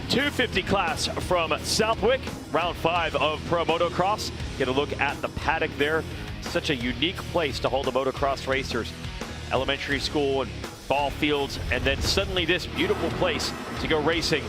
250 class from Southwick, round 5 of Pro Motocross. Get a look at the paddock there. Such a unique place to hold the motocross racers. Elementary school and ball fields, and then suddenly this beautiful place to go racing.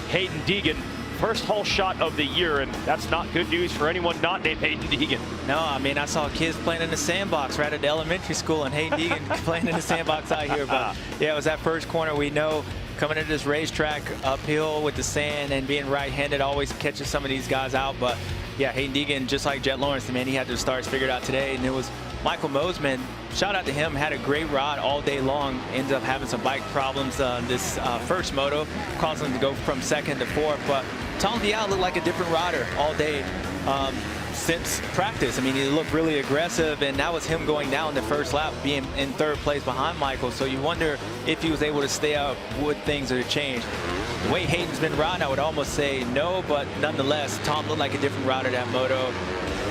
Hayden Deegan, first hole shot of the year, and that's not good news for anyone not named Hayden Deegan. No, I mean, I saw kids playing in the sandbox right at the elementary school, and Hayden Deegan playing in the sandbox out here. But yeah, it was that first corner. We know coming into this racetrack uphill with the sand and being right-handed always catches some of these guys out. But yeah, Hayden Deegan, just like Jet Lawrence, man, he had the starts figured out today, and it was Michael Mosman. Shout out to him, had a great ride all day long, ended up having some bike problems this first moto, caused him to go from second to fourth. But Tom Vial looked like a different rider all day since practice. I mean, he looked really aggressive, and that was him going down the first lap, being in third place behind Michael. So you wonder if he was able to stay up, would things have changed? The way Hayden's been riding, I would almost say no, but nonetheless, Tom looked like a different rider that moto,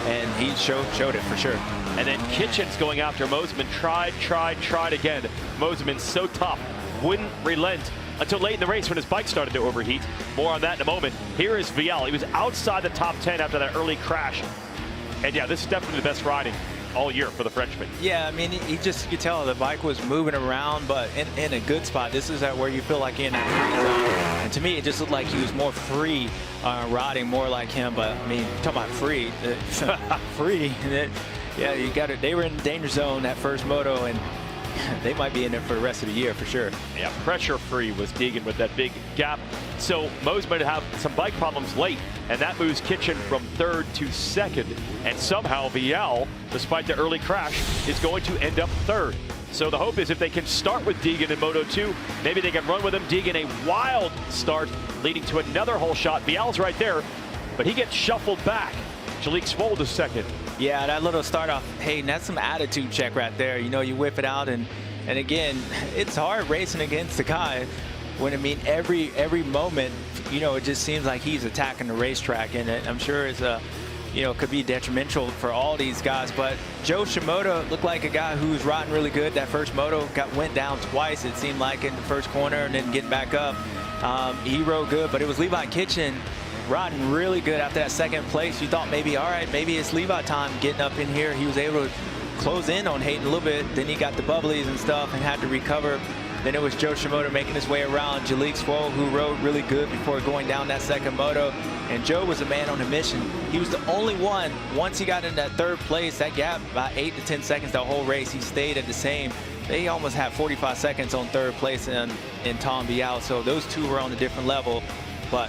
and he showed it for sure. And then Kitchen's going after Mosman. Tried again. Mosman so tough, wouldn't relent until late in the race when his bike started to overheat. More on that in a moment. Here is Vial. He was outside the top 10 after that early crash. And yeah, this is definitely the best riding all year for the Frenchman. Yeah, I mean, you could tell the bike was moving around, but in a good spot. This is where you feel like you're in that free zone. And to me, it just looked like he was more free riding, more like him. But I mean, talking about free, free. Yeah, you got it. They were in the danger zone that first moto, and they might be in there for the rest of the year for sure. Yeah, pressure free was Deegan with that big gap. So Mosman have some bike problems late, and that moves Kitchen from third to second. And somehow Vial, despite the early crash, is going to end up third. So the hope is if they can start with Deegan in Moto 2, maybe they can run with him. Deegan a wild start leading to another hole shot. Vial's right there, but he gets shuffled back. Jalek Swold is second. Yeah, that little start off, Hayden, that's some attitude check right there. You know, you whip it out, and again, it's hard racing against the guy when, I mean, every moment, you know, it just seems like he's attacking the racetrack, and I'm sure it's you know, could be detrimental for all these guys. But Joe Shimoda looked like a guy who was riding really good. That first moto went down twice, it seemed like, in the first corner, and then getting back up. He rode good, but it was Levi Kitchen riding really good after that second place. You thought maybe, all right, maybe it's Levi time getting up in here. He was able to close in on Hayden a little bit. Then he got the bubblies and stuff and had to recover. Then it was Joe Shimoda making his way around. Jalek Swold, who rode really good before going down that second moto. And Joe was a man on a mission. He was the only one, once he got in that third place, that gap, about 8 to 10 seconds the whole race, he stayed at the same. They almost had 45 seconds on third place in Tom Vial. So those two were on a different level. But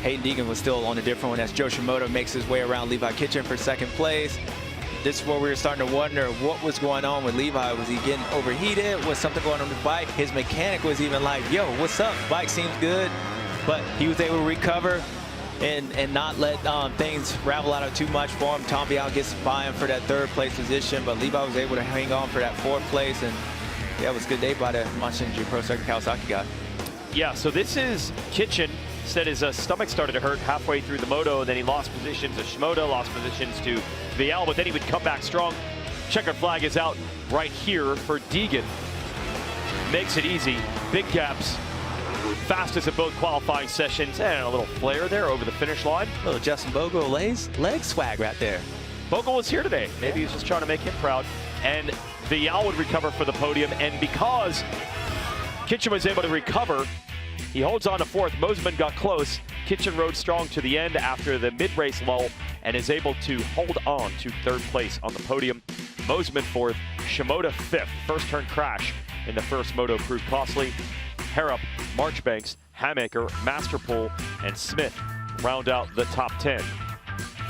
Hayden Deegan was still on a different one as Joe Shimoda makes his way around Levi Kitchen for second place. This is where we were starting to wonder what was going on with Levi. Was he getting overheated? Was something going on with the bike? His mechanic was even like, yo, what's up? Bike seems good. But he was able to recover and not let things ravel out of too much for him. Tom Vial gets by him for that third place position, but Levi was able to hang on for that fourth place. And yeah, it was a good day by the Monster Energy Pro Circuit Kawasaki guy. Yeah, so this is Kitchen. Said his stomach started to hurt halfway through the moto, and then he lost positions to Shimoda, lost positions to Vial, but then he would come back strong. Checkered flag is out right here for Deegan. Makes it easy. Big gaps. Fastest of both qualifying sessions, and a little flare there over the finish line. A little Justin Bogle leg swag right there. Bogle was here today. Maybe he was just trying to make him proud. And Vial would recover for the podium, and because Kitchen was able to recover, he holds on to fourth. Mosman got close. Kitchen rode strong to the end after the mid-race lull and is able to hold on to third place on the podium. Mosman fourth, Shimoda fifth. First turn crash in the first moto proved costly. Harrop, Marchbanks, Hamaker, Masterpool, and Smith round out the top 10.